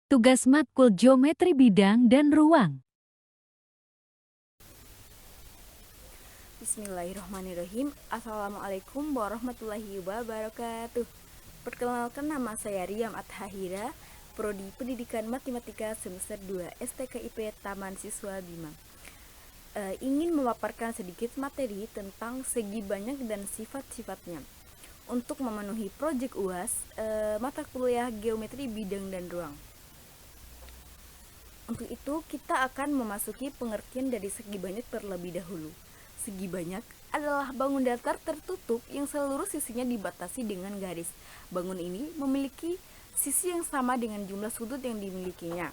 Tugas matkul geometri bidang dan ruang. Bismillahirrahmanirrahim. Assalamualaikum warahmatullahi wabarakatuh. Perkenalkan, nama saya Riam Athahira, Prodi Pendidikan Matematika semester 2 STKIP Taman Siswa Bima. Ingin memaparkan sedikit materi tentang segi banyak dan sifat-sifatnya. Untuk memenuhi proyek UAS mata kuliah geometri bidang dan ruang. Untuk itu, kita akan memasuki pengertian dari segi banyak terlebih dahulu. Segi banyak adalah bangun datar tertutup yang seluruh sisinya dibatasi dengan garis. Bangun ini memiliki sisi yang sama dengan jumlah sudut yang dimilikinya.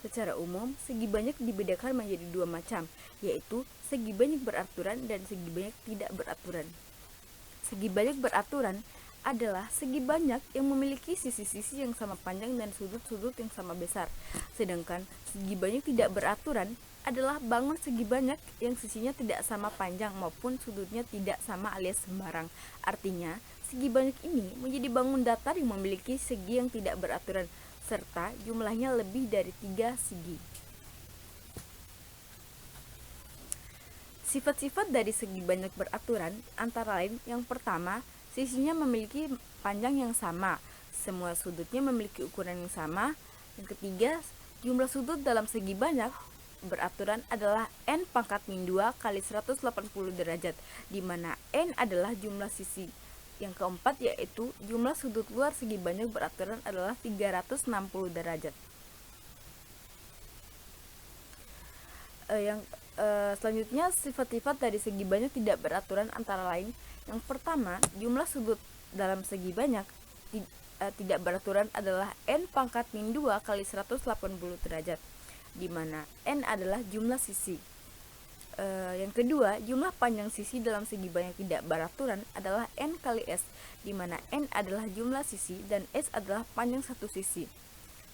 Secara umum, segi banyak dibedakan menjadi dua macam, yaitu segi banyak beraturan dan segi banyak tidak beraturan. Segi banyak beraturan adalah segi banyak yang memiliki sisi-sisi yang sama panjang dan sudut-sudut yang sama besar. Sedangkan segi banyak tidak beraturan adalah bangun segi banyak yang sisinya tidak sama panjang maupun sudutnya tidak sama alias sembarang. Artinya, segi banyak ini menjadi bangun datar yang memiliki segi yang tidak beraturan serta jumlahnya lebih dari 3 segi. Sifat-sifat dari segi banyak beraturan antara lain, yang pertama, sisinya memiliki panjang yang sama, semua sudutnya memiliki ukuran yang sama. Yang ketiga, jumlah sudut dalam segi banyak beraturan adalah n pangkat min 2 kali 180 derajat, di mana n adalah jumlah sisi. Yang keempat, yaitu jumlah sudut luar segi banyak beraturan adalah 360 derajat. Selanjutnya, sifat-sifat dari segi banyak tidak beraturan antara lain, yang pertama, jumlah sudut dalam segi banyak tidak beraturan adalah n pangkat min 2 kali 180 derajat, di mana n adalah jumlah sisi. Yang kedua, jumlah panjang sisi dalam segi banyak tidak beraturan adalah n kali s, di mana n adalah jumlah sisi dan s adalah panjang satu sisi.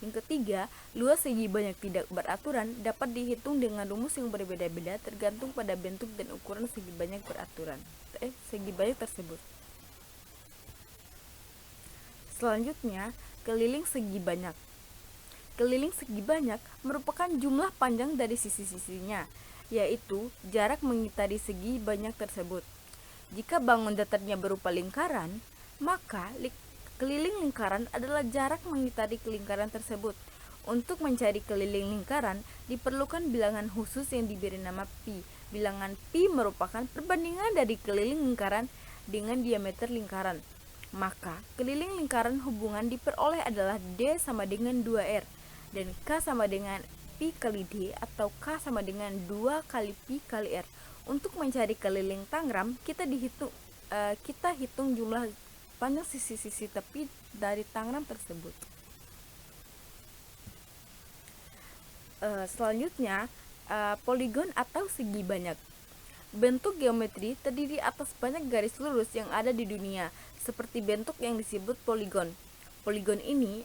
Yang ketiga, luas segi banyak tidak beraturan dapat dihitung dengan rumus yang berbeda-beda tergantung pada bentuk dan ukuran segi banyak tersebut. Selanjutnya, keliling segi banyak. Keliling segi banyak merupakan jumlah panjang dari sisi-sisinya, yaitu jarak mengitari segi banyak tersebut. Jika bangun datarnya berupa lingkaran, maka keliling lingkaran adalah jarak mengitari lingkaran tersebut. Untuk mencari keliling lingkaran, diperlukan bilangan khusus yang diberi nama pi. Bilangan pi merupakan perbandingan dari keliling lingkaran dengan diameter lingkaran. Maka, keliling lingkaran hubungan diperoleh adalah D sama dengan 2R, dan K sama dengan pi kali D atau K sama dengan 2 kali pi kali R. Untuk mencari keliling Tangram, kita hitung jumlah panjang sisi-sisi tepi dari Tangram tersebut. Selanjutnya, poligon atau segi banyak. Bentuk geometri terdiri atas banyak garis lurus yang ada di dunia, seperti bentuk yang disebut poligon. Poligon ini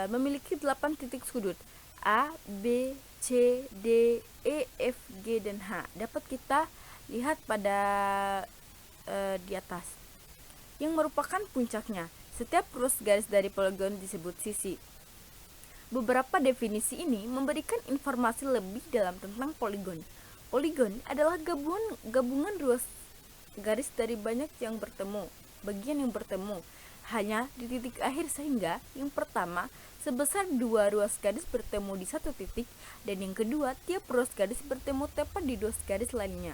memiliki 8 titik sudut A, B, C, D, E, F, G, dan H. Dapat kita lihat pada di atas, yang merupakan puncaknya. Setiap ruas garis dari poligon disebut sisi. Beberapa definisi ini memberikan informasi lebih dalam tentang poligon. Poligon adalah gabungan ruas garis dari banyak bagian yang bertemu hanya di titik akhir, sehingga yang pertama sebesar 2 ruas garis bertemu di satu titik, dan yang kedua tiap ruas garis bertemu tepat di ruas garis lainnya.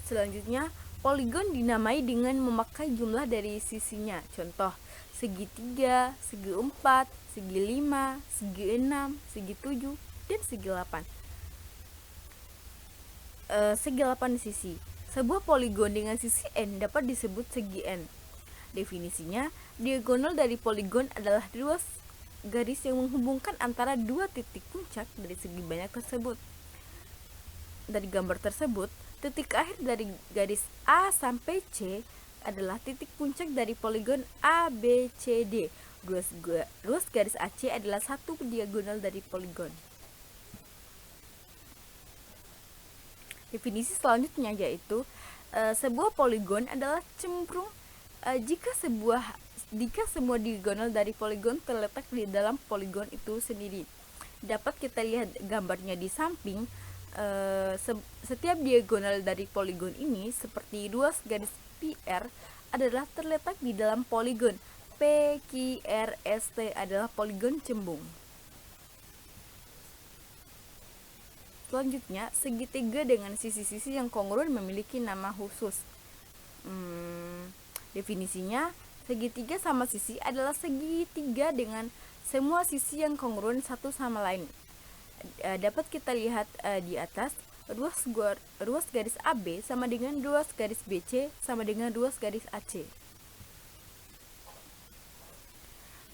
Selanjutnya, poligon dinamai dengan memakai jumlah dari sisinya. Contoh, segi 3, segi 4, segi 5, segi 6, segi 7, dan segi 8. Segi 8 sisi. Sebuah poligon dengan sisi n dapat disebut segi n. Definisinya, diagonal dari poligon adalah ruas garis yang menghubungkan antara dua titik puncak dari segi banyak tersebut. Dari gambar tersebut, titik akhir dari garis A sampai C adalah titik puncak dari poligon ABCD. Ruas garis AC adalah satu diagonal dari poligon. Definisi selanjutnya yaitu sebuah poligon adalah cemplung jika jika semua diagonal dari poligon terletak di dalam poligon itu sendiri. Dapat kita lihat gambarnya di samping. Setiap diagonal dari poligon ini seperti ruas garis PR adalah terletak di dalam poligon. PQRST adalah poligon cembung. Selanjutnya, segitiga dengan sisi-sisi yang kongruen memiliki nama khusus. Definisinya, segitiga sama sisi adalah segitiga dengan semua sisi yang kongruen satu sama lain. Dapat kita lihat di atas, ruas garis AB sama dengan ruas garis BC sama dengan ruas garis AC.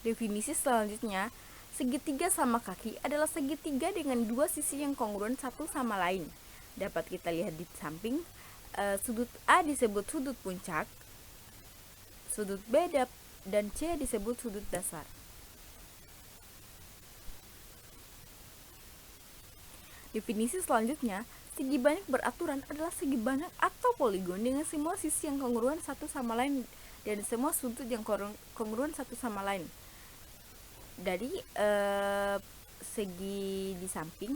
Definisi selanjutnya, segitiga sama kaki adalah segitiga dengan dua sisi yang kongruen satu sama lain. Dapat kita lihat di samping, sudut A disebut sudut puncak, sudut B dan C disebut sudut dasar. Definisi selanjutnya, segi banyak beraturan adalah segi banyak atau poligon dengan semua sisi yang kongruen satu sama lain dan semua sudut yang kongruen satu sama lain. Dari segi di samping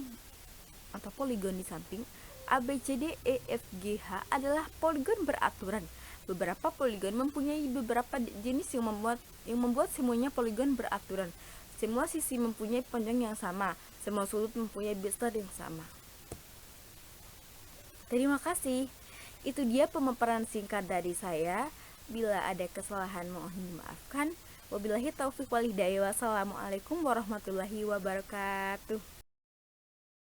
atau poligon di samping, ABCDEFGH adalah poligon beraturan. Beberapa poligon mempunyai beberapa jenis yang membuat semuanya poligon beraturan. Semua sisi mempunyai panjang yang sama, semua sudut mempunyai besar yang sama. Terima kasih. Itu dia pemaparan singkat dari saya. Bila ada kesalahan mohon dimaafkan. Wabillahi taufiq wal hidayah. Wassalamualaikum warahmatullahi wabarakatuh.